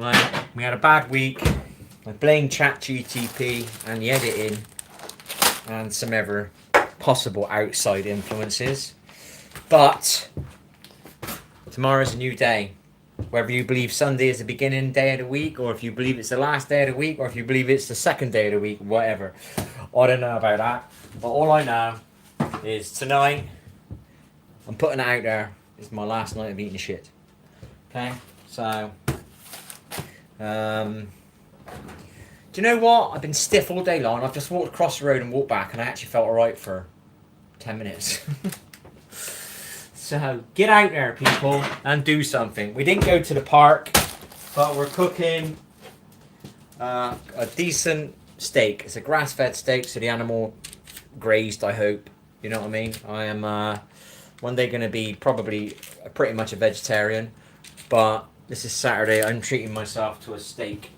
Right, we had a bad week. I blame ChatGPT and the editing and some other possible outside influences. But tomorrow's a new day. Whether you believe Sunday is the beginning day of the week, or if you believe it's the last day of the week, or if you believe it's the second day of the week, whatever. I don't know about that. But all I know is tonight, I'm putting it out there, it's my last night of eating shit. Okay? So, do you know what? I've been stiff all day long. I've just walked across the road and walked back, and I actually felt alright for 10 minutes. So get out there, people, and do something. We didn't go to the park, but we're cooking a decent steak. It's a grass-fed steak, so the animal grazed, I hope. You know what I mean? I am one day going to be probably pretty much a vegetarian, but this is Saturday. I'm treating myself to a steak.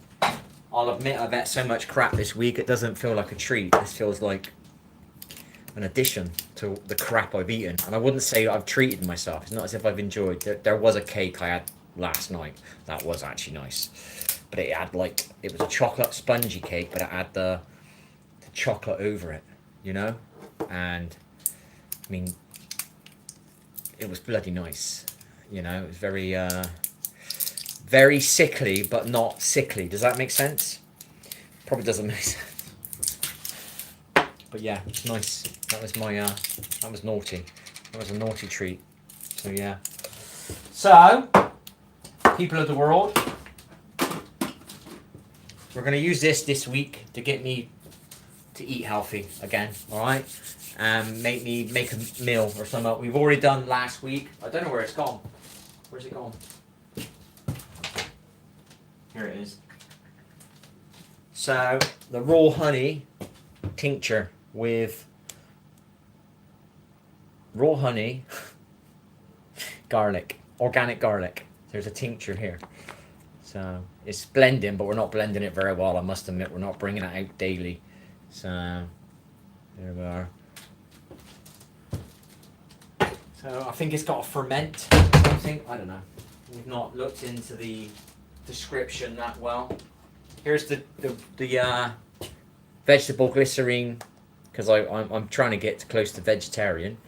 I'll admit I've had so much crap this week, it doesn't feel like a treat. This feels like an addition to the crap I've eaten. And I wouldn't say I've treated myself. It's not as if I've enjoyed. There was a cake I had last night. That was actually nice. But it had like, it was a chocolate spongy cake, but it had the chocolate over it, you know? And, I mean, it was bloody nice. You know, it was very sickly, but not sickly. Does that make sense? Probably doesn't make sense. But yeah, it's nice. That was my, that was naughty. That was a naughty treat. So yeah. So, people of the world, we're going to use this week to get me to eat healthy again, alright? Make a meal or something. We've already done last week. I don't know where it's gone. Where's it gone? Here it is. So, the raw honey tincture with raw honey, garlic, organic garlic. There's a tincture here. So it's blending, but we're not blending it very well, I must admit. We're not bringing it out daily. So there we are. So I think it's got a ferment or something. I don't know. We've not looked into the description that well. Here's the vegetable glycerine, because I'm trying to get close to vegetarian.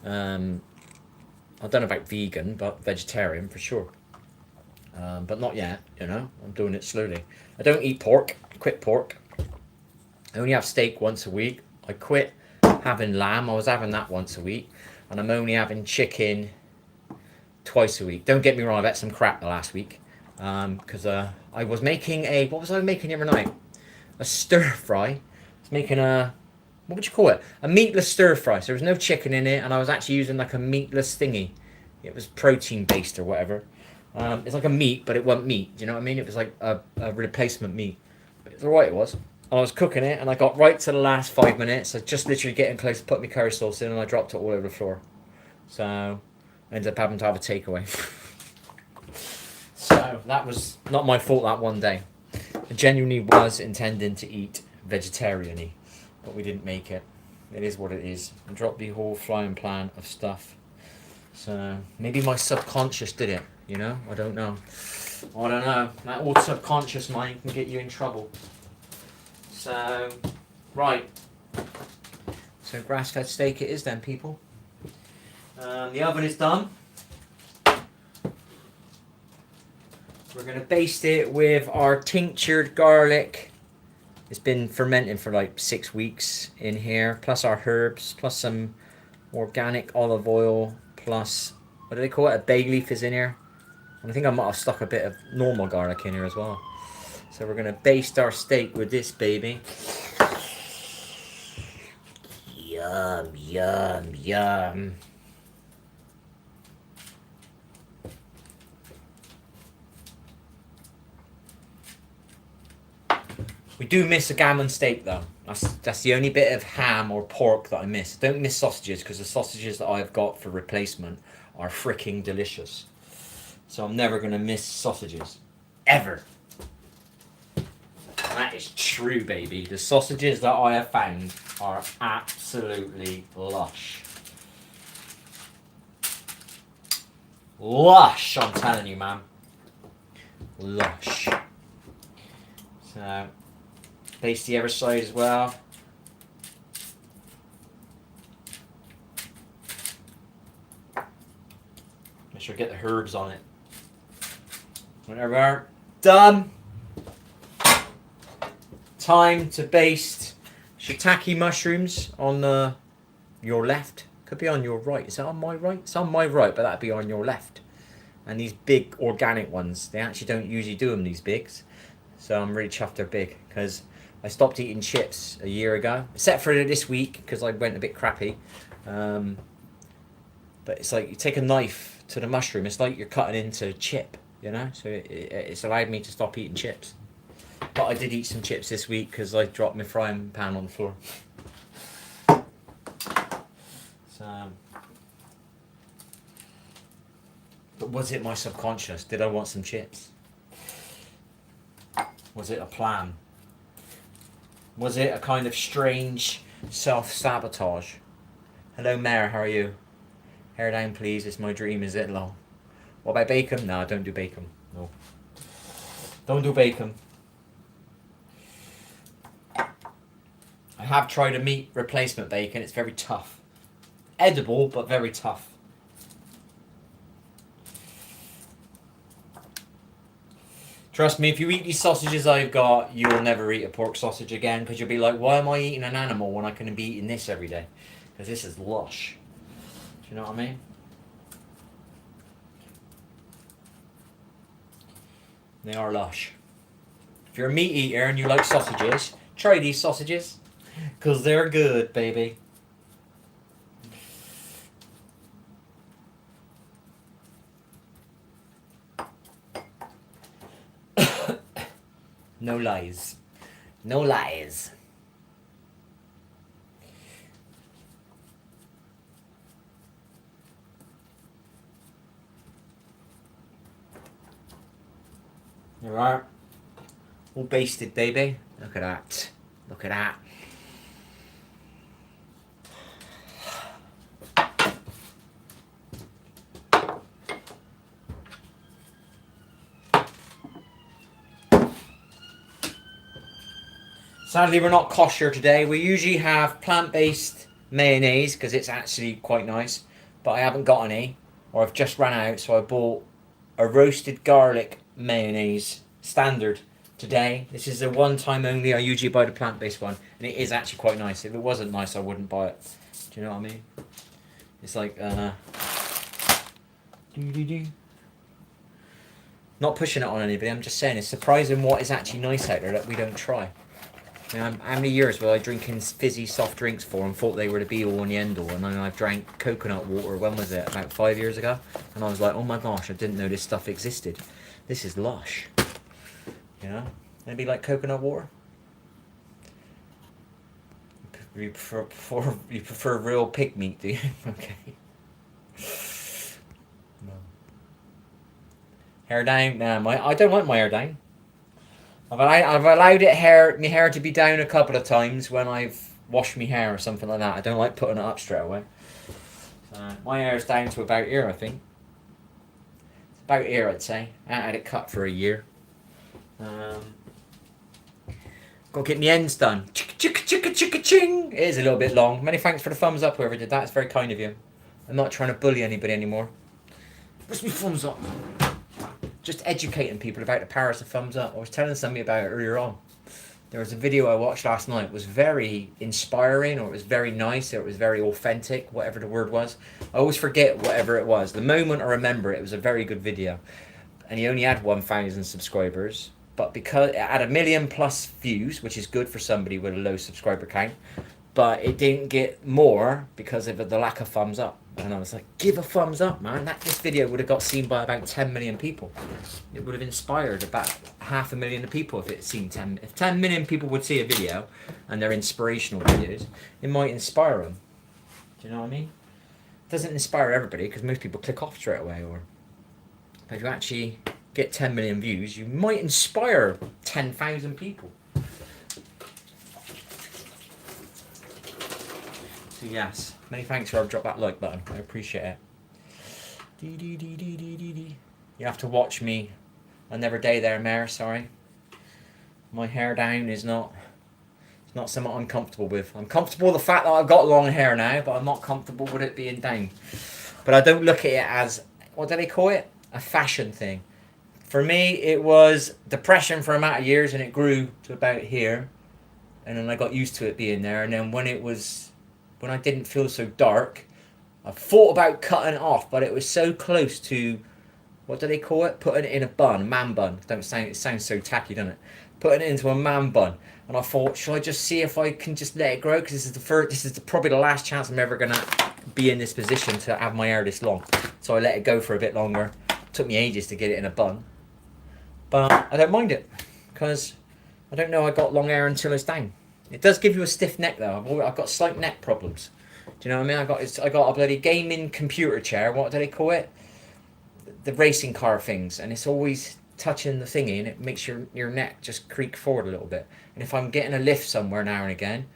I don't know about vegan, but vegetarian for sure. But not yet, you know. I'm doing it slowly. I don't eat pork. I quit pork. I only have steak once a week. I quit having lamb. I was having that once a week. And I'm only having chicken twice a week. Don't get me wrong, I've had some crap the last week. Because I was making what was I making the other night? A stir fry. I was making what would you call it? A meatless stir fry. So there was no chicken in it, and I was actually using like a meatless thingy. It was protein based or whatever. It's like a meat, but it wasn't meat. Do you know what I mean? It was like a replacement meat. But it's alright, it was. I was cooking it, and I got right to the last 5 minutes. I just literally getting close to put my curry sauce in, and I dropped it all over the floor. So I ended up having to have a takeaway. So that was not my fault that one day. I genuinely was intending to eat vegetarian-y, but we didn't make it. It is what it is. I dropped the whole flying plan of stuff. So maybe my subconscious did it, you know? I don't know. I don't know. That old subconscious mind can get you in trouble. So, right. So grass-fed steak it is then, people. The oven is done. We're going to baste it with our tinctured garlic. It's been fermenting for like 6 weeks in here, plus our herbs, plus some organic olive oil, plus, what do they call it? A bay leaf is in here. And I think I might have stuck a bit of normal garlic in here as well. So we're going to baste our steak with this baby. Yum, yum, yum. We do miss a gammon steak though. That's the only bit of ham or pork that I miss. Don't miss sausages, because the sausages that I've got for replacement are freaking delicious. So I'm never going to miss sausages. Ever. That is true, baby. The sausages that I have found are absolutely lush. Lush, I'm telling you, man. Lush. Baste the other side as well. Make sure to get the herbs on it. Whenever done, time to baste shiitake mushrooms on your left. Could be on your right. Is that on my right? It's on my right, but that'd be on your left. And these big organic ones, they actually don't usually do them, these bigs. So I'm really chuffed they're big, because I stopped eating chips a year ago, except for this week because I went a bit crappy. But it's like you take a knife to the mushroom, it's like you're cutting into a chip, you know. So it's allowed me to stop eating chips. But I did eat some chips this week because I dropped my frying pan on the floor. So, but was it my subconscious? Did I want some chips? Was it a plan? Was it a kind of strange self-sabotage? Hello, Mare, how are you? Hair down, please. It's my dream. Is it long? What about bacon? No, don't do bacon. No. Don't do bacon. I have tried a meat replacement bacon. It's very tough. Edible, but very tough. Trust me, if you eat these sausages I've got, you'll never eat a pork sausage again, because you'll be like, why am I eating an animal when I can be eating this every day? Because this is lush. Do you know what I mean? They are lush. If you're a meat eater and you like sausages, try these sausages, because they're good, baby. No lies. No lies. There you are. All basted, baby. Look at that. Look at that. Sadly, we're not kosher today. We usually have plant-based mayonnaise because it's actually quite nice, but I haven't got any, or I've just run out, so I bought a roasted garlic mayonnaise standard today. This is the one time only. I usually buy the plant-based one, and it is actually quite nice. If it wasn't nice, I wouldn't buy it. Do you know what I mean? It's like not pushing it on anybody. I'm just saying it's surprising what is actually nice out there that we don't try. You know, how many years was I drinking fizzy soft drinks for and thought they were the be-all and the end-all, and then I drank coconut water, when was it, about 5 years ago, and I was like, oh my gosh, I didn't know this stuff existed. This is lush. You know? Maybe like coconut water? You prefer real pig meat, do you? Okay. No. Hair down? Nah, I don't want my hair down. I've allowed my hair to be down a couple of times when I've washed my hair or something like that. I don't like putting it up straight away. So my hair's down to about here, I think. It's about here, I'd say. I had it cut for a year. Got to get my ends done. Chicka chicka chicka chicka ching. It is a little bit long. Many thanks for the thumbs up, whoever did that. It's very kind of you. I'm not trying to bully anybody anymore. Where's my thumbs up? Just educating people about the powers of thumbs up. I was telling somebody about it earlier on. There was a video I watched last night. It was very inspiring, or it was very nice, or it was very authentic, whatever the word was. I always forget whatever it was. The moment I remember it was a very good video. And he only had 1,000 subscribers. But because it had 1 million plus views, which is good for somebody with a low subscriber count, but it didn't get more because of the lack of thumbs up. And I was like, give a thumbs up, man. This video would have got seen by about 10 million people. It would have inspired about 500,000 people if it seen 10. If 10 million people would see a video, and they're inspirational videos, it might inspire them. Do you know what I mean? It doesn't inspire everybody because most people click off straight away. Or if you actually get 10 million views, you might inspire 10,000 people. So yes, many thanks for whoever dropped that like button. I appreciate it. You have to watch me another day there, Mare, sorry. My hair down is not. It's not something I'm comfortable with. I'm comfortable with the fact that I've got long hair now, but I'm not comfortable with it being down. But I don't look at it as, what do they call it? A fashion thing. For me, it was depression for a amount of years, and it grew to about here. And then I got used to it being there. And then when I didn't feel so dark, I thought about cutting it off, but it was so close to, what do they call it? Putting it in a bun, man bun. It sounds so tacky, doesn't it? Putting it into a man bun. And I thought, should I just see if I can just let it grow? Because this is probably the last chance I'm ever going to be in this position to have my hair this long. So I let it go for a bit longer. It took me ages to get it in a bun. But I don't mind it. Because I don't know I got long hair until it's down. It does give you a stiff neck though. I've got slight neck problems. Do you know what I mean? I got a bloody gaming computer chair. What do they call it? The racing car things. And it's always touching the thingy, and it makes your neck just creak forward a little bit. And if I'm getting a lift somewhere now and again,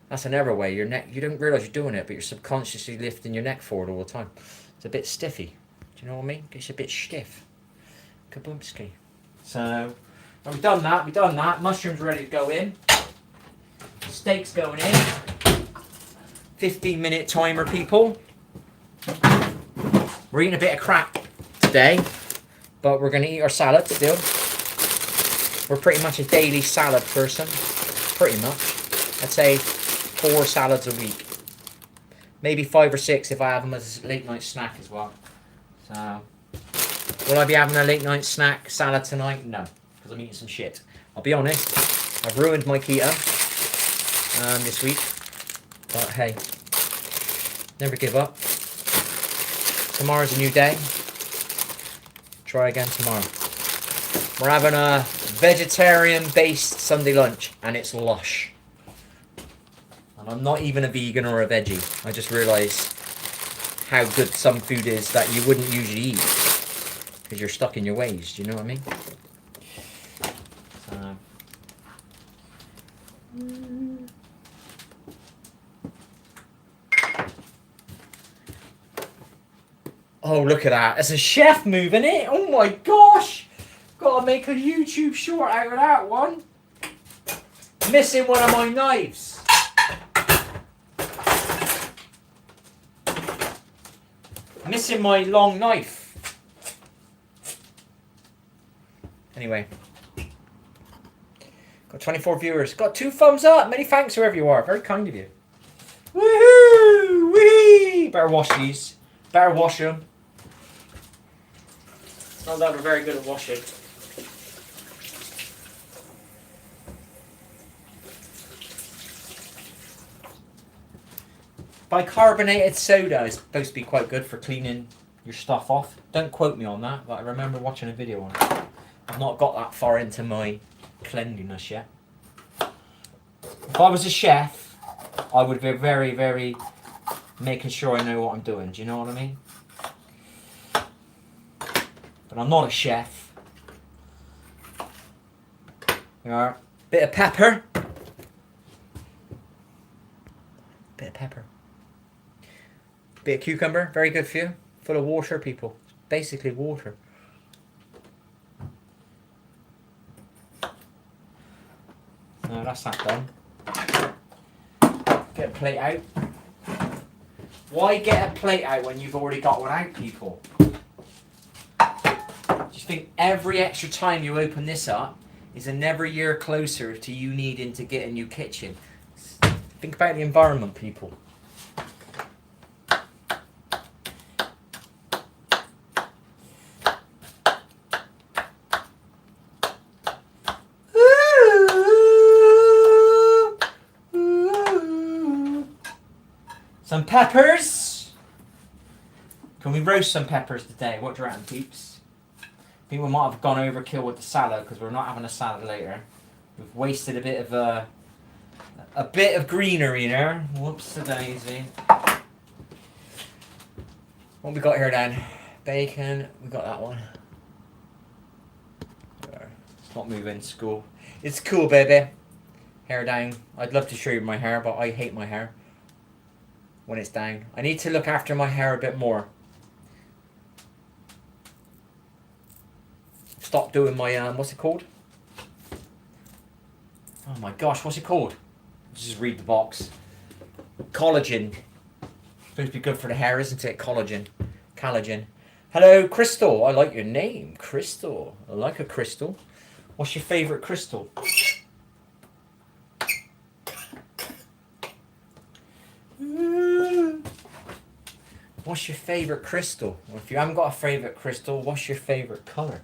that's another way. Your neck, you don't realise you're doing it, but you're subconsciously lifting your neck forward all the time. It's a bit stiffy. Do you know what I mean? It's a bit stiff. Kaboomski. So, well, we've done that. Mushrooms ready to go in. Steak's going in. 15-minute timer, people. We're eating a bit of crap today, but we're going to eat our salad still. We're pretty much a daily salad person. Pretty much. I'd say 4 salads a week. Maybe 5 or 6 if I have them as a late night snack as well. So, will I be having a late night snack salad tonight? No, because I'm eating some shit. I'll be honest, I've ruined my keto this week. But hey, never give up. Tomorrow's a new day. Try again tomorrow. We're having a vegetarian-based Sunday lunch, and it's lush. And I'm not even a vegan or a veggie. I just realised how good some food is that you wouldn't usually eat because you're stuck in your ways. Do you know what I mean? So. Oh, look at that. It's a chef move, isn't it? Oh my gosh. Gotta make a YouTube short out of that one. Missing one of my knives. Missing my long knife. Anyway. Got 24 viewers. Got 2 thumbs up. Many thanks whoever you are. Very kind of you. Woohoo! Whee! Better wash these. Better wash them. Not that we're very good at washing. Bicarbonated soda is supposed to be quite good for cleaning your stuff off. Don't quote me on that, but I remember watching a video on it. I've not got that far into my cleanliness yet. If I was a chef, I would be very, very making sure I know what I'm doing. Do you know what I mean? But I'm not a chef. There. Bit of pepper. Bit of pepper. Bit of cucumber. Very good for you. Full of water, people. It's basically water. No, that's that done. Get a plate out. Why get a plate out when you've already got one out, people? Do you think every extra time you open this up is another year closer to you needing to get a new kitchen? Think about the environment, people. Some peppers. Can we roast some peppers today? What do you reckon, peeps? I think we might have gone overkill with the salad because we're not having a salad later. We've wasted a bit of greenery there. Whoops a daisy. What we got here then? Bacon. We got that one. It's not moving. It's cool. It's cool, baby. Hair down. I'd love to show you my hair, but I hate my hair when it's down. I need to look after my hair a bit more. Stop doing my what's it called? Oh my gosh, what's it called? Just read the box. Collagen. Supposed to be good for the hair, isn't it? Collagen. Hello, Crystal. I like your name, Crystal. I like a crystal. What's your favourite crystal? What's your favourite crystal? Or if you haven't got a favourite crystal, what's your favourite colour?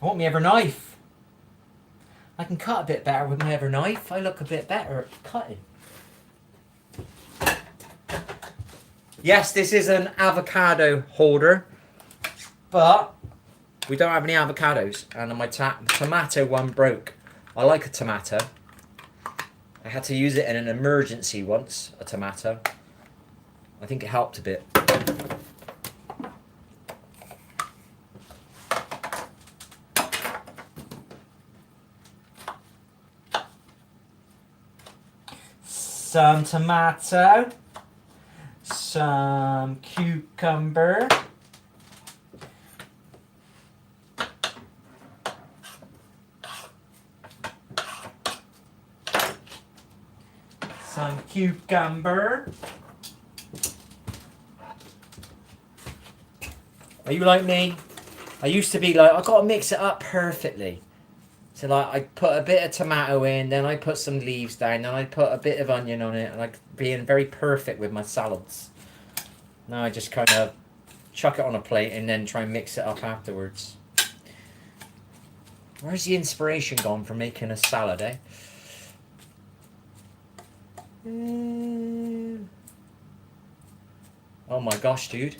I want my Everknife. I can cut a bit better with my Everknife. I look a bit better at cutting. Yes, this is an avocado holder, but we don't have any avocados, and my tomato one broke. I like a tomato. I had to use it in an emergency once, a tomato. I think it helped a bit. Some tomato, some cucumber, some cucumber. Are you like me? I used to be like, I gotta mix it up perfectly. So like, I put a bit of tomato in, then I put some leaves down, then I put a bit of onion on it, and like being very perfect with my salads. Now I just kind of chuck it on a plate and then try and mix it up afterwards. Where's the inspiration gone for making a salad, eh? Oh my gosh, dude.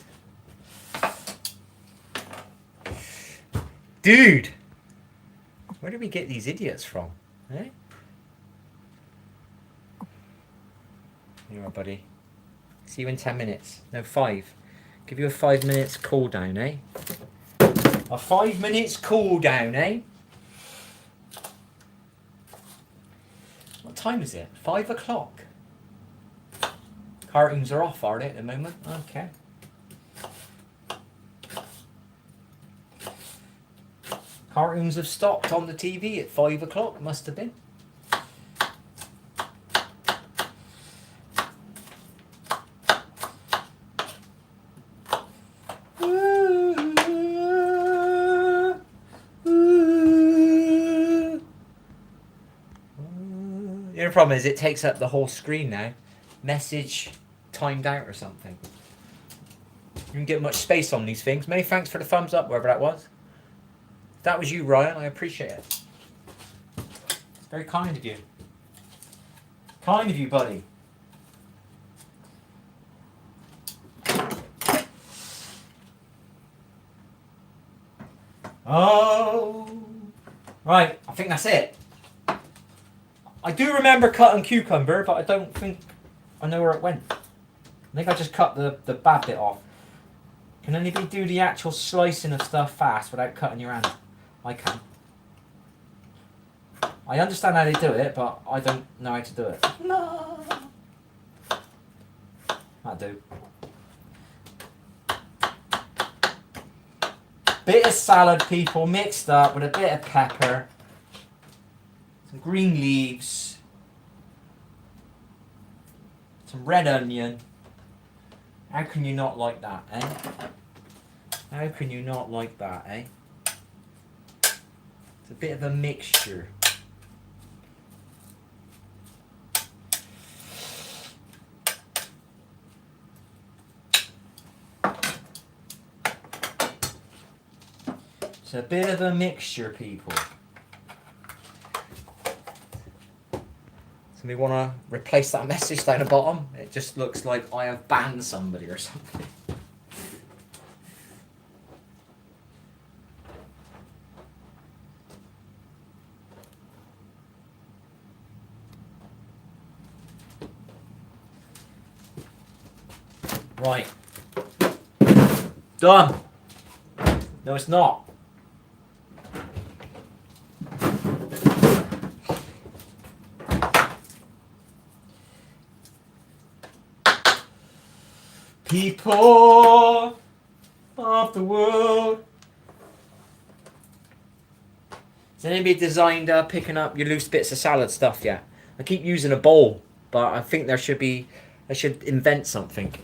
Dude! Where do we get these idiots from? Eh? You are, buddy. See you in 10 minutes. No, 5. Give you a 5 minutes cool down, eh? A 5 minutes cool down, eh? What time is it? 5 o'clock. Cartoons are off, are they, at the moment? Okay. Cartoons have stopped on the TV at 5 o'clock, must have been. The only problem is it takes up the whole screen now. Message timed out or something. You don't get much space on these things. Many thanks for the thumbs up, wherever that was. If that was you, Ryan, I appreciate it. It's very kind of you. Kind of you, buddy. Oh. Right, I think that's it. I do remember cutting cucumber, but I don't think I know where it went. I think I just cut the bad bit off. Can anybody do the actual slicing of stuff fast without cutting your hand? I can. I understand how they do it, but I don't know how to do it. No. I do. Bit of salad, people, mixed up with a bit of pepper, some green leaves, some red onion. How can you not like that, eh? How can you not like that, eh? It's a bit of a mixture. It's a bit of a mixture, people. Somebody want to replace that message down the bottom? It just looks like I have banned somebody or something. Right. Done. No, it's not. People of the world. Has anybody designed picking up your loose bits of salad stuff yet? I keep using a bowl, but I think I should invent something.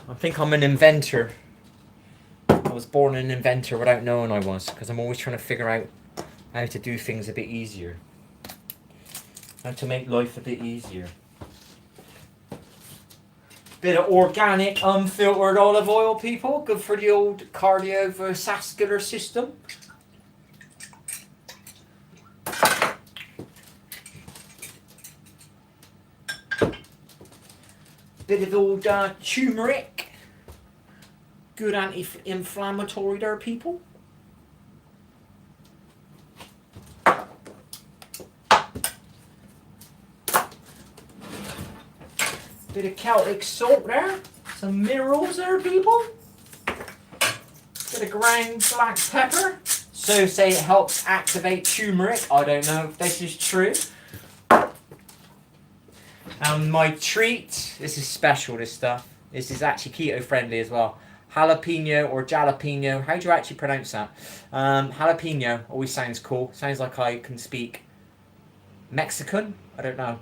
I think I'm an inventor. I was born an inventor without knowing I was, because I'm always trying to figure out how to do things a bit easier. How to make life a bit easier. Bit of organic, unfiltered olive oil, people. Good for the old cardiovascular system. Bit of old turmeric. Good anti-inflammatory there, people. Bit of Celtic salt there. Some minerals there, people. Bit of ground black pepper. So say it helps activate turmeric. I don't know if this is true. And my treat, this is special, this stuff. This is actually keto friendly as well. Jalapeno or jalapeno. How do you actually pronounce that? Jalapeno always sounds cool. Sounds like I can speak Mexican. I don't know.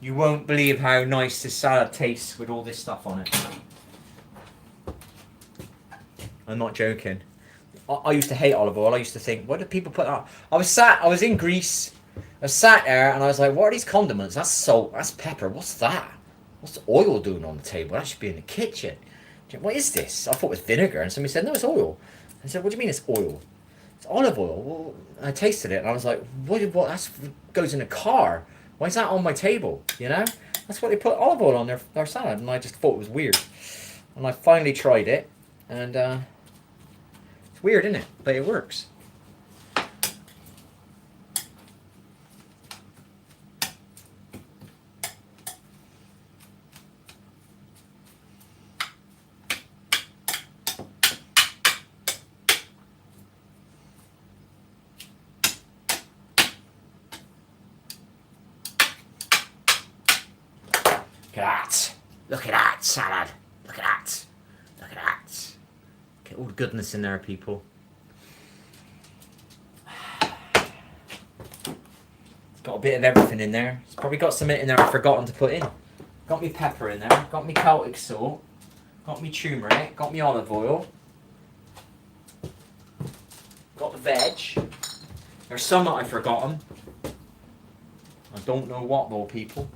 You won't believe how nice this salad tastes with all this stuff on it. I'm not joking. I used to hate olive oil. I used to think, why do people put that? I was in Greece. I sat there and I was like, what are these condiments? That's salt, that's pepper. What's that? What's the oil doing on the table? That should be in the kitchen. What is this? I thought it was vinegar. And somebody said, no, it's oil. I said, what do you mean it's oil? It's olive oil. Well, I tasted it and I was like, what that goes in a car. Why is that on my table? You know? That's what they put olive oil on their salad. And I just thought it was weird. And I finally tried it. And it's weird, isn't it? But it works. Look at that salad. Look at that. Look at that. Get all the goodness in there, people. It's got a bit of everything in there. It's probably got some in there I've forgotten to put in. Got me pepper in there. Got me Celtic salt. Got me turmeric. Got me olive oil. Got the veg. There's some that I've forgotten. I don't know what though, people.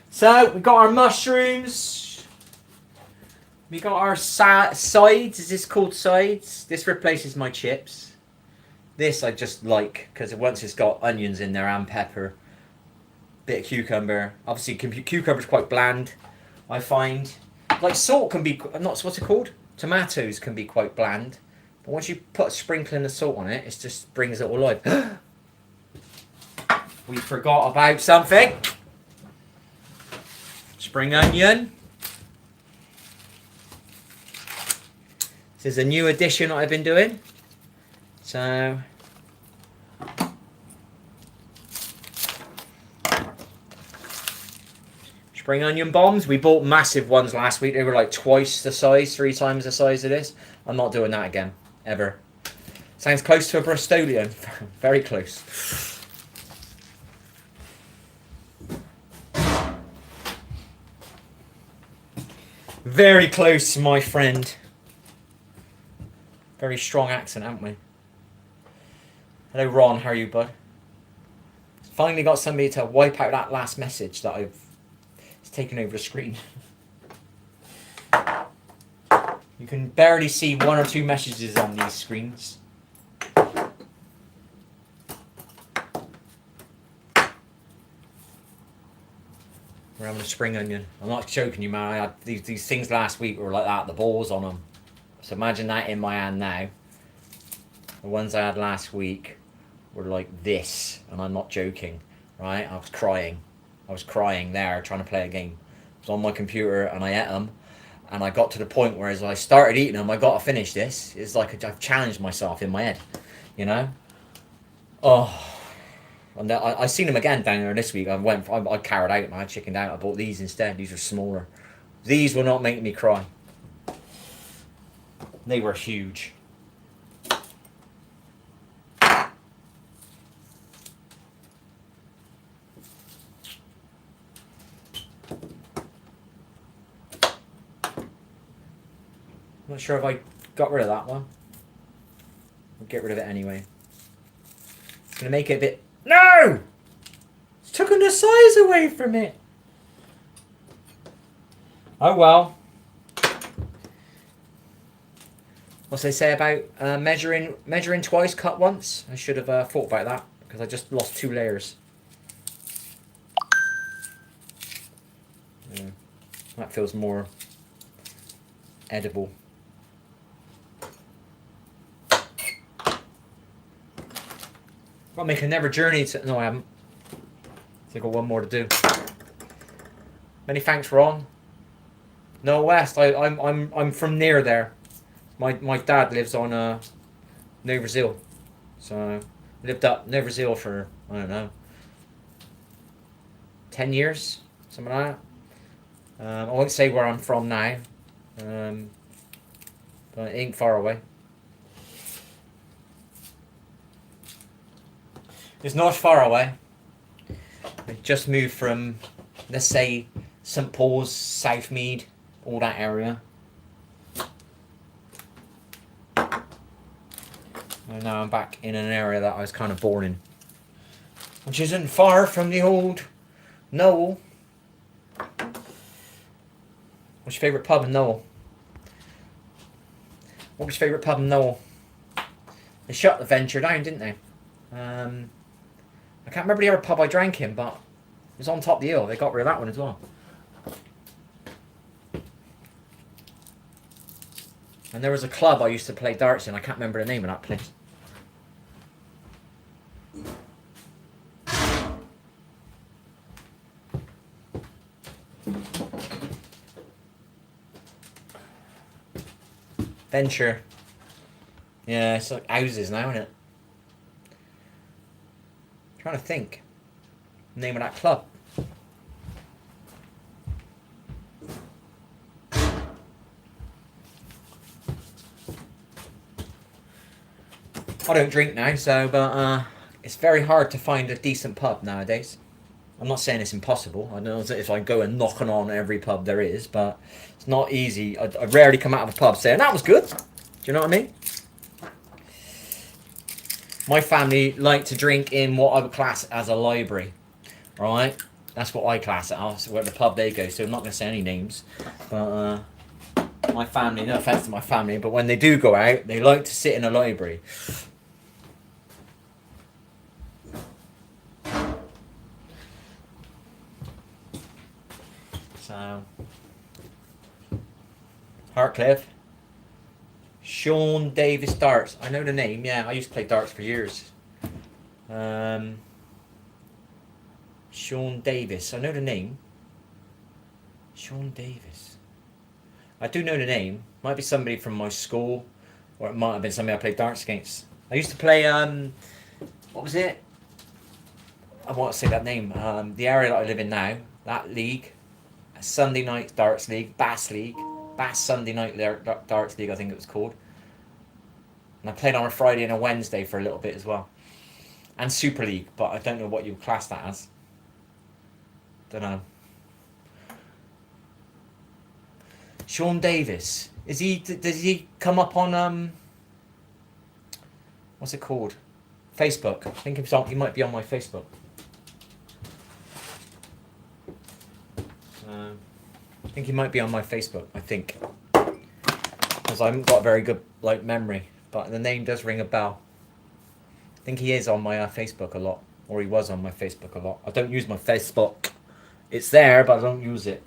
So, we got our mushrooms. We got our sides. Is this called sides? This replaces my chips. This I just like, because once it's got onions in there and pepper. Bit of cucumber. Obviously, cucumber's quite bland, I find. Like, salt can be, what's it called? Tomatoes can be quite bland. But once you put a sprinkling of salt on it, it just brings it all alive. We forgot about something. Spring onion. This is a new addition I've been doing. So spring onion bombs. We bought massive ones last week. They were like twice the size, 3 times the size of this. I'm not doing that again, ever. Sounds close to a Bristolian. Very close. Very close, my friend. Very strong accent, haven't we? Hello, Ron. How are you, bud? Finally got somebody to wipe out that last message that it's taken over the screen. You can barely see 1 or 2 messages on these screens. We're having a spring onion. I'm not joking you, man. I had these things last week were like that, the balls on them. So imagine that in my hand now. The ones I had last week were like this, and I'm not joking, right? I was crying. I was crying there trying to play a game. I was on my computer and I ate them, and I got to the point where as I started eating them, I got to finish this. It's like I've challenged myself in my head, you know? Oh, and I seen them again down there this week. I carried out and I chickened out. I bought these instead. These are smaller. These will not make me cry. They were huge. I'm not sure if I got rid of that one. I'll get rid of it anyway. It's going to make it a bit... No! It's taken the size away from it. Oh well. What's they say about measuring twice, cut once? I should have thought about that because I just lost 2 layers. Yeah, that feels more edible. I'll make another journey to... No, I haven't. So I've got one more to do. Many thanks, Ron. No, West. I'm from near there. My dad lives on Neverseel, so lived up Neverseel for I don't know 10 years, something like that. I won't say where I'm from now, but it ain't far away. It's not far away. I just moved from, let's say, St Paul's, Southmead, all that area. And now I'm back in an area that I was kind of born in, which isn't far from the old Knowle. What's your favourite pub in Knowle? What was your favourite pub in Knowle? They shut the Venture down, didn't they? I can't remember the other pub I drank in, but it was on top of the hill. They got rid of that one as well. And there was a club I used to play darts in. I can't remember the name of that place. Venture. Yeah, it's like houses now, isn't it? I'm trying to think. The name of that club. I don't drink now, so but it's very hard to find a decent pub nowadays. I'm not saying it's impossible. I know that if I go and knocking on every pub there is, but it's not easy. I rarely come out of a pub saying that was good. Do you know what I mean? My family like to drink in what I would class as a library, right? That's what I class it as, where the pub they go. So I'm not going to say any names, but my family, no offense to my family, but when they do go out, they like to sit in a library. So, Hartcliffe. Sean Davis darts. I know the name. Yeah, I used to play darts for years. Sean Davis. I know the name. Sean Davis. I do know the name. Might be somebody from my school, or it might have been somebody I played darts against. I used to play. What was it? I want to say that name. The area that I live in now. That league. Sunday night darts league. Bass league. Bass Sunday night darts league, I think it was called. And I played on a Friday and a Wednesday for a little bit as well. And Super League, but I don't know what you would class that as. Don't know. Sean Davis. Does he come up on what's it called? Facebook. I think he might be on my Facebook. I think he might be on my Facebook, I think. Because I haven't got a very good memory. But the name does ring a bell. I think he is on my Facebook a lot. Or he was on my Facebook a lot. I don't use my Facebook. It's there, but I don't use it.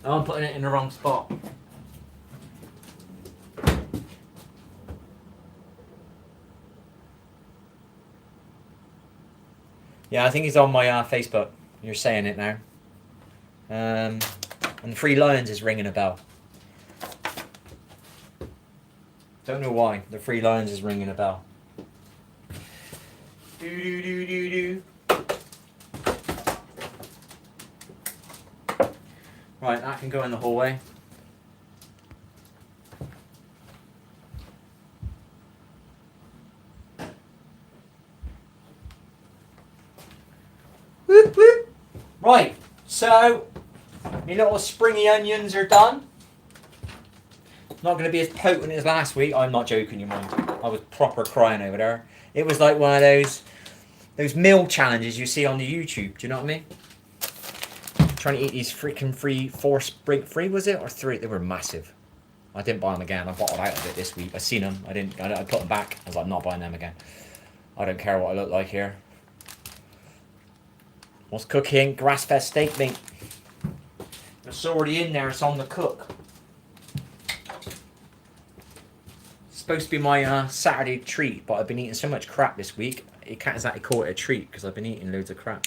Oh, I'm putting it in the wrong spot. Yeah, I think he's on my Facebook. You're saying it now. And the Three Lions is ringing a bell. Don't know why. The Three Lions is ringing a bell. Do do do do do. Right, that can go in the hallway. Whoop, whoop. Right, so my little springy onions are done. Not going to be as potent as last week. I'm not joking, you mind. I was proper crying over there. It was like one of those meal challenges you see on the YouTube. Do you know what I mean? Trying to eat these freaking three, was it? Or 3? They were massive. I didn't buy them again. I bottled out of it this week. I seen them. I put them back. I was like, I'm not buying them again. I don't care what I look like here. What's cooking? Grass-fed steak meat. It's already in there. It's on the cook. It's supposed to be my Saturday treat, but I've been eating so much crap this week. You can't exactly call it a treat because I've been eating loads of crap.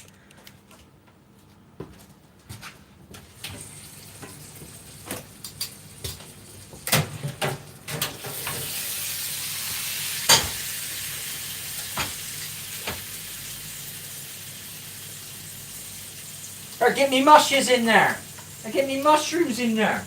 Or get me mushes in there. Or get me mushrooms in there.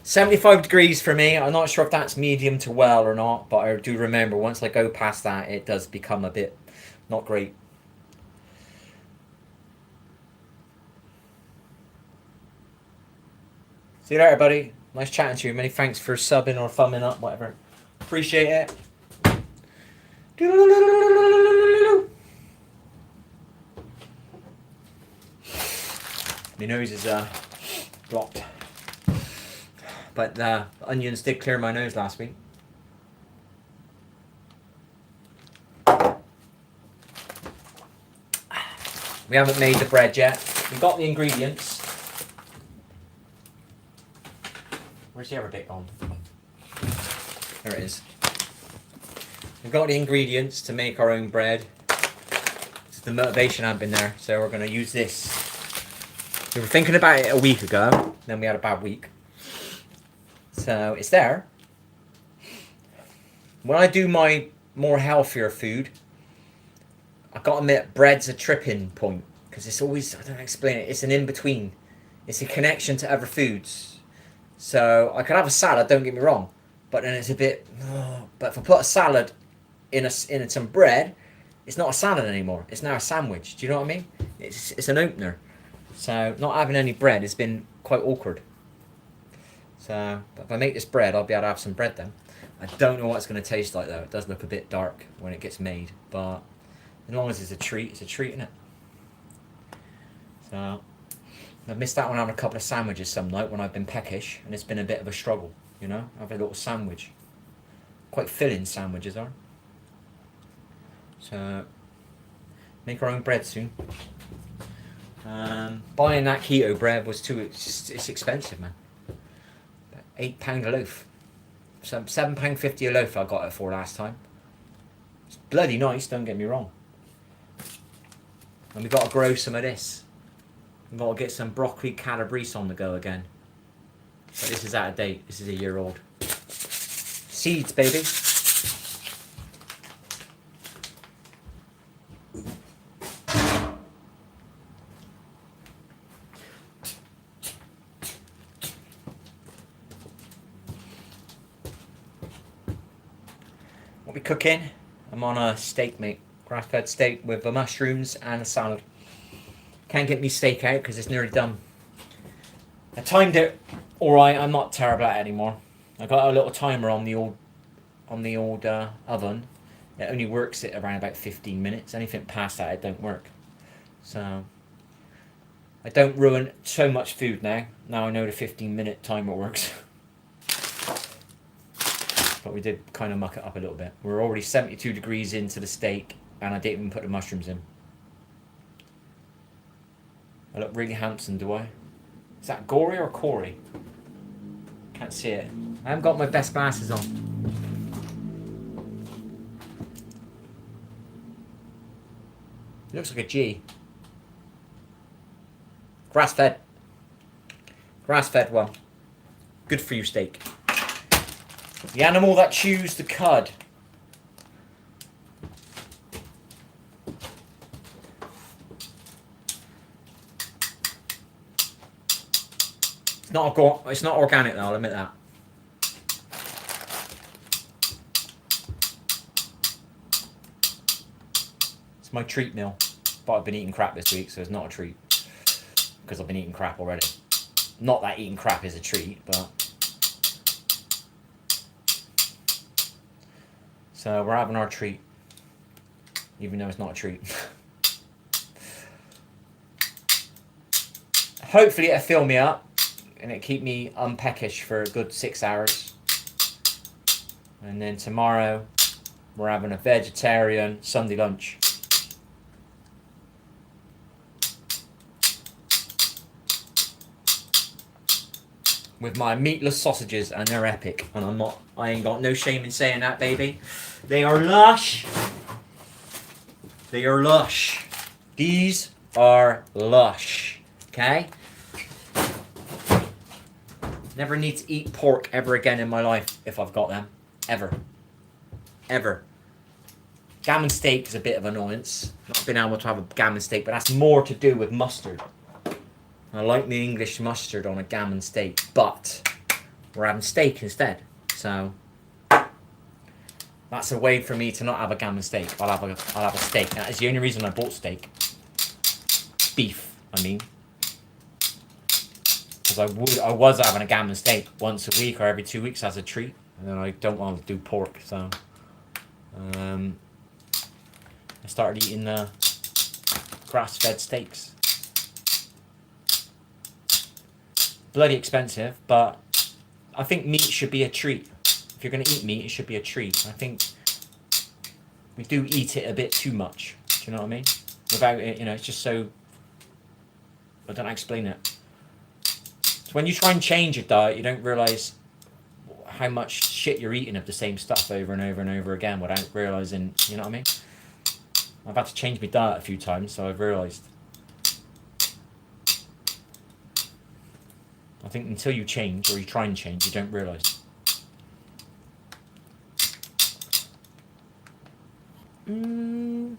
"75 degrees for me. I'm not sure if that's medium to well or not, but I do remember once I go past that, it does become a bit not great. See you later, buddy. Nice chatting to you. Many thanks for subbing or thumbing up, whatever. Appreciate it. My nose is blocked. But the onions did clear my nose last week. We haven't made the bread yet. We've got the ingredients. Where's the other bit gone? There it is. We've got the ingredients to make our own bread. The motivation hadn't been there, so we're going to use this. We were thinking about it a week ago, then we had a bad week. So it's there. When I do my more healthier food, I've got to admit bread's a tripping point because it's always, I don't know how to explain it, it's an in-between. It's a connection to other foods. So I could have a salad, don't get me wrong, but then it's a bit, but if I put a salad in some bread, it's not a salad anymore. It's now a sandwich. Do you know what I mean? It's an opener. So not having any bread has been quite awkward. So but if I make this bread, I'll be able to have some bread then. I don't know what it's going to taste like though. It does look a bit dark when it gets made, but as long as it's a treat, isn't it? So I've missed out on having a couple of sandwiches some night when I've been peckish, and it's been a bit of a struggle, you know. Have a little sandwich. Quite filling sandwiches are. So make our own bread soon. Buying that keto bread was it's expensive, man. About £8 a loaf. So £7.50 a loaf I got it for last time. It's bloody nice, don't get me wrong. And we've got to grow some of this. We've got to get some broccoli calabrese on the go again. But this is out of date. This is a year old. Seeds, baby. What we cooking? I'm on a steak, mate. Grass-fed steak with the mushrooms and a salad. Can't get me steak out because it's nearly done. I timed it alright. I'm not terrible at it anymore. I got a little timer on the old oven. It only works at around about 15 minutes. Anything past that, it don't work. So I don't ruin so much food now. Now I know the 15-minute timer works. But we did kind of muck it up a little bit. We're already 72 degrees into the steak, and I didn't even put the mushrooms in. I look really handsome, do I? Is that Gory or Corey? Can't see it. I haven't got my best glasses on. It looks like a G. Grass-fed. Grass-fed one. Good for you steak. The animal that chews the cud. It's not organic though, I'll admit that. It's my treat meal. But I've been eating crap this week, so it's not a treat. Because I've been eating crap already. Not that eating crap is a treat, but... So we're having our treat. Even though it's not a treat. Hopefully it'll fill me up. And it'll keep me unpeckish for a good 6 hours. And then tomorrow, we're having a vegetarian Sunday lunch. With my meatless sausages, and they're epic. And I ain't got no shame in saying that, baby. They are lush. They are lush. These are lush. Okay? Never need to eat pork ever again in my life if I've got them. Ever. Ever. Gammon steak is a bit of an annoyance. Not being able to have a gammon steak, but that's more to do with mustard. I like the English mustard on a gammon steak, but we're having steak instead. So that's a way for me to not have a gammon steak. I'll have a steak. That is the only reason I bought steak. Beef, I mean. Because I was having a gammon steak once a week or every 2 weeks as a treat, and then I don't want to do pork, so I started eating grass-fed steaks. Bloody expensive, but I think meat should be a treat. If you're going to eat meat, it should be a treat. I think we do eat it a bit too much. Do you know what I mean? Without it, you know, it's just so... I don't know how to explain it. When you try and change your diet, you don't realise how much shit you're eating of the same stuff over and over and over again without realising, you know what I mean? I've had to change my diet a few times, so I've realised. I think until you change, or you try and change, you don't realise. So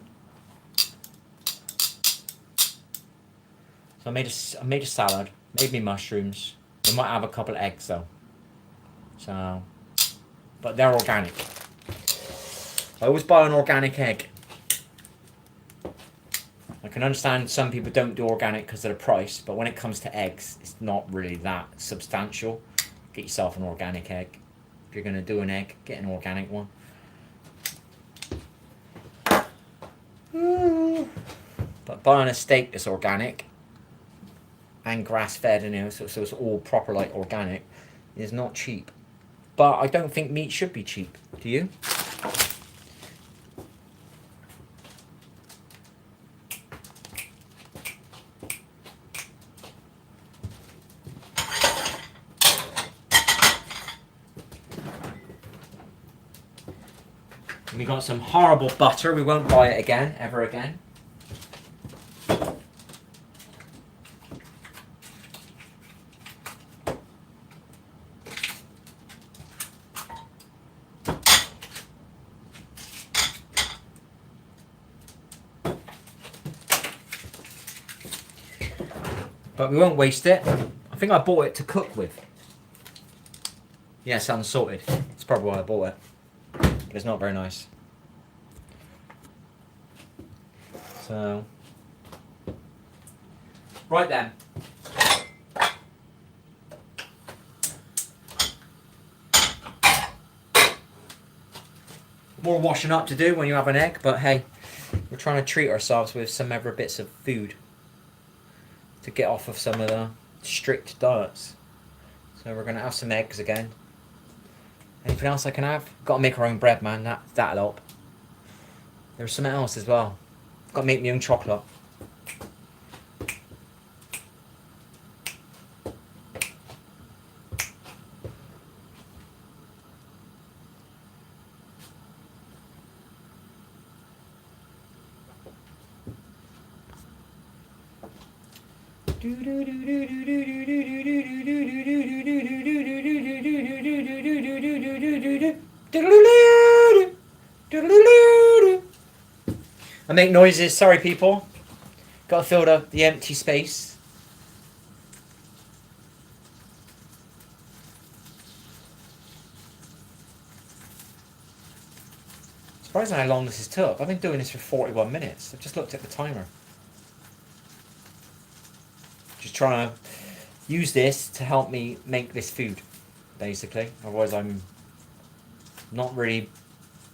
I made a salad. Made me mushrooms. We might have a couple of eggs though. So, but they're organic. I always buy an organic egg. I can understand some people don't do organic because of the price, but when it comes to eggs, it's not really that substantial. Get yourself an organic egg. If you're going to do an egg, get an organic one. But buying a steak that's organic and grass-fed, you know, so it's all proper, like, organic, is not cheap. But I don't think meat should be cheap. Do you? We got some horrible butter. We won't buy it again, ever again. But we won't waste it. I think I bought it to cook with. Yes, unsalted. That's probably why I bought it. But it's not very nice. So, right then. More washing up to do when you have an egg, but hey, we're trying to treat ourselves with some other bits of food. to get off of some of the strict diets. So we're going to have some eggs again. Anything else I can have? Got to make our own bread, man. That'll help. There's something else as well. Got to make my own chocolate. I make noises, sorry people. Gotta fill the empty space. Surprising how long this has took. I've been doing this for 41 minutes. I've just looked at the timer. Just trying to use this to help me make this food, basically. Otherwise I'm not really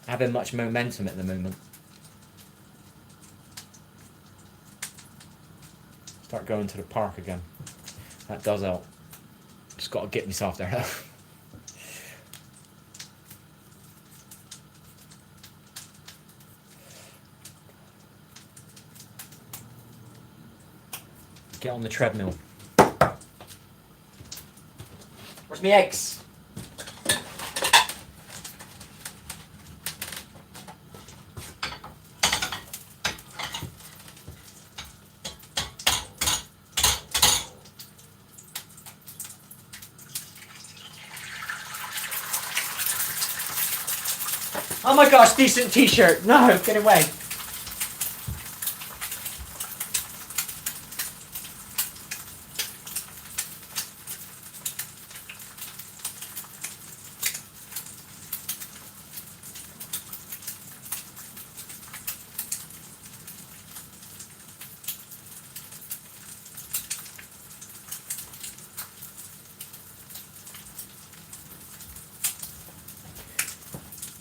having much momentum at the moment. Start going to the park again. That does help. Just got to get myself there. Get on the treadmill. Where's my eggs? Oh my gosh, decent t-shirt. No, get away.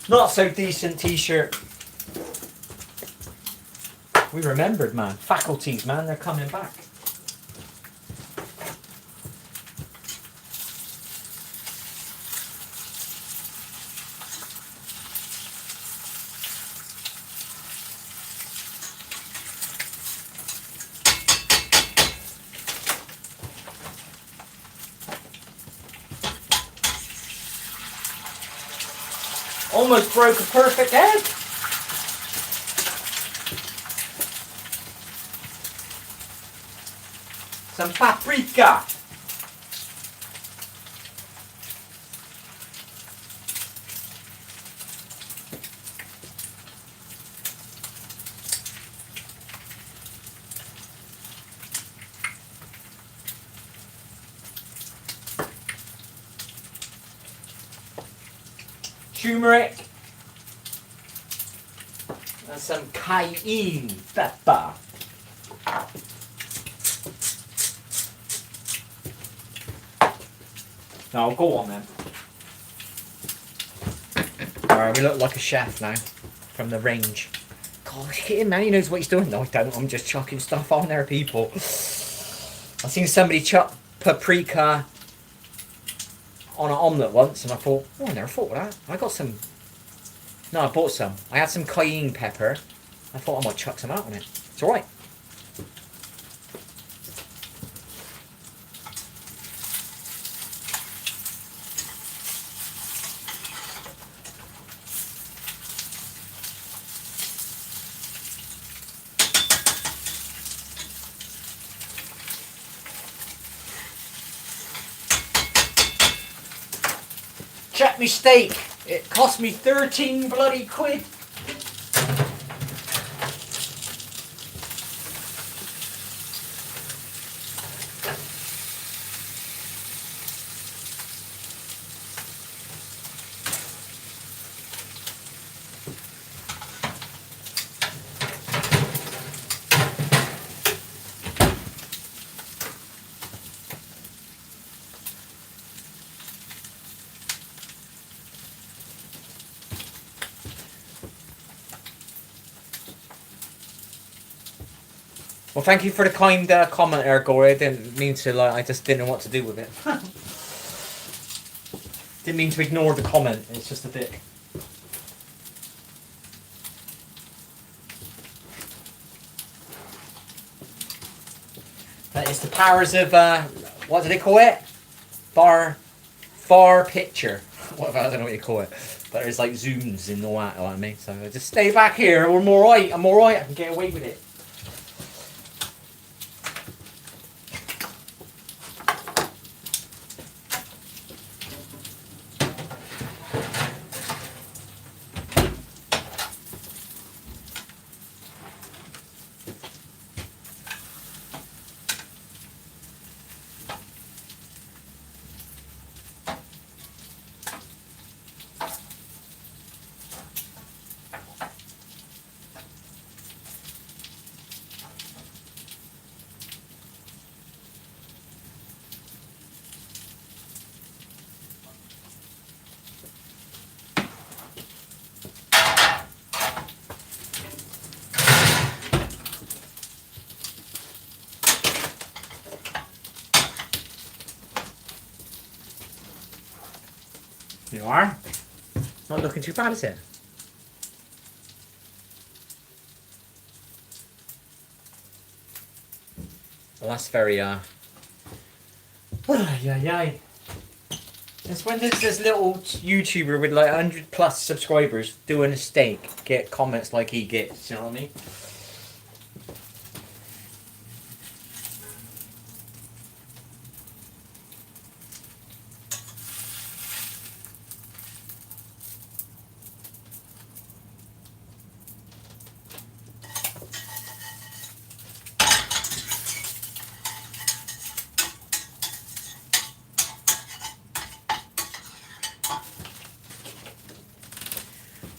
Not so decent t-shirt. We remembered, man. Faculties, man, they're coming back. Almost broke a perfect egg. Some paprika. Turmeric. And some cayenne pepper. No, go on then. Alright, we look like a chef now. From the range. God, look at him, man. He knows what he's doing. No, I don't. I'm just chucking stuff on there, people. I've seen somebody chuck paprika on an omelette once, and I thought, oh, I never thought of that. I got some. No, I bought some. I had some cayenne pepper. I thought I might chuck some out on it. It's alright. Check me steak. It cost me 13 bloody quid. Well, thank you for the kind comment there, Gory. I didn't mean to, like, I just didn't know what to do with it. Didn't mean to ignore the comment. It's just a bit. That is the powers of, what do they call it? Far picture. What about, I don't know what you call it. But there's like zooms in all that, you know what I mean? So just stay back here, I'm alright, I can get away with it. You are? Not looking too bad, is it? Well, that's very, yeah. It's when there's this little YouTuber with like 100+ subscribers doing a steak, get comments like he gets, you know what I mean?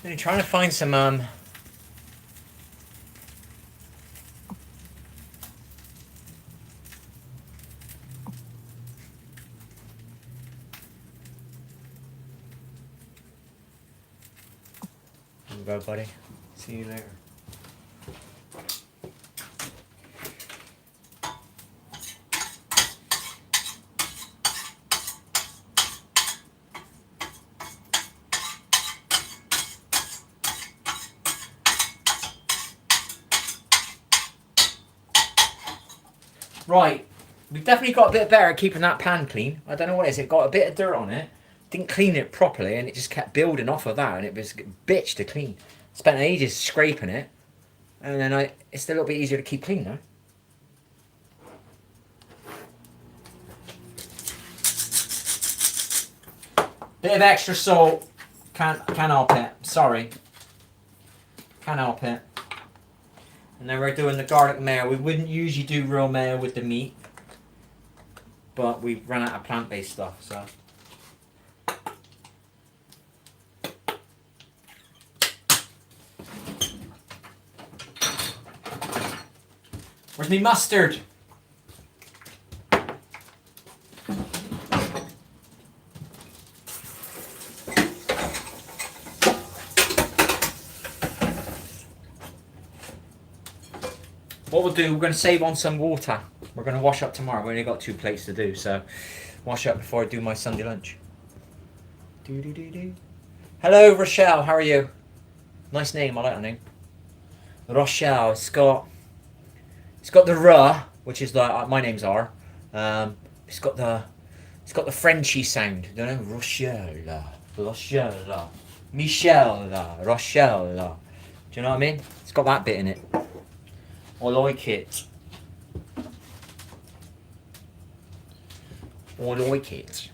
I'm trying to find some There you go, buddy. See you later. Right, we've definitely got a bit better at keeping that pan clean. I don't know what it is, it got a bit of dirt on it. Didn't clean it properly and it just kept building off of that and it was a bitch to clean. Spent ages scraping it and then it's a little bit easier to keep clean now. Bit of extra salt, can't help it, sorry. Can't help it. And then we're doing the garlic mayo. We wouldn't usually do real mayo with the meat, but we ran out of plant-based stuff, so. Where's me mustard? What we'll do, we're going to save on some water. We're going to wash up tomorrow. We only got 2 plates to do, so wash up before I do my Sunday lunch. Hello, Rochelle. How are you? Nice name. I like that name. Rochelle. It's got the R, which is like my name's R. It's got the Frenchy sound. You know, Rochelle, Michelle, Rochelle. Do you know what I mean? It's got that bit in it. I like it. I like it.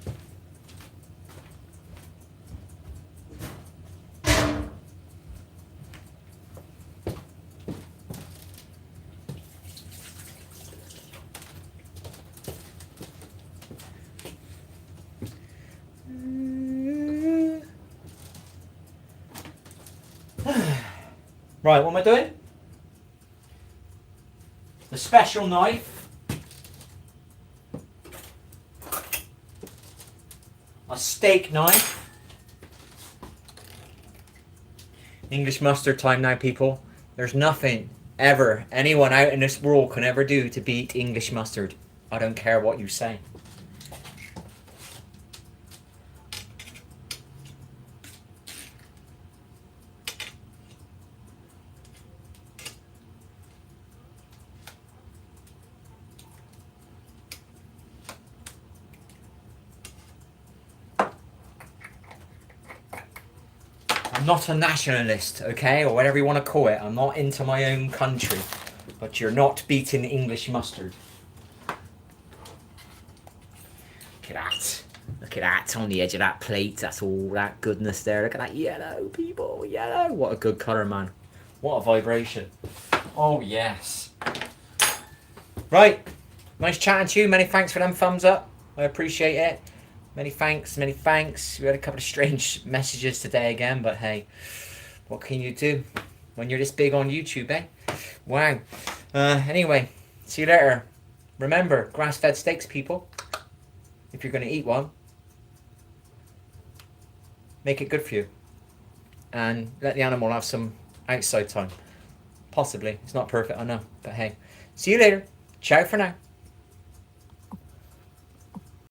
Right, what am I doing? The special knife. A steak knife. English mustard time now, people. There's nothing ever anyone out in this world can ever do to beat English mustard. I don't care what you say. I'm not a nationalist, okay, or whatever you want to call it. I'm not into my own country, but you're not beating English mustard. Look at that. Look at that on the edge of that plate. That's all that goodness there. Look at that yellow, people. Yellow. What a good colour, man. What a vibration. Oh, yes. Right. Nice chatting to you. Many thanks for them thumbs up. I appreciate it. Many thanks, many thanks. We had a couple of strange messages today again, but hey, what can you do when you're this big on YouTube, eh? Wow. Anyway, see you later. Remember, grass-fed steaks, people. If you're going to eat one, make it good for you. And let the animal have some outside time. Possibly. It's not perfect, I know. But hey, see you later. Ciao for now.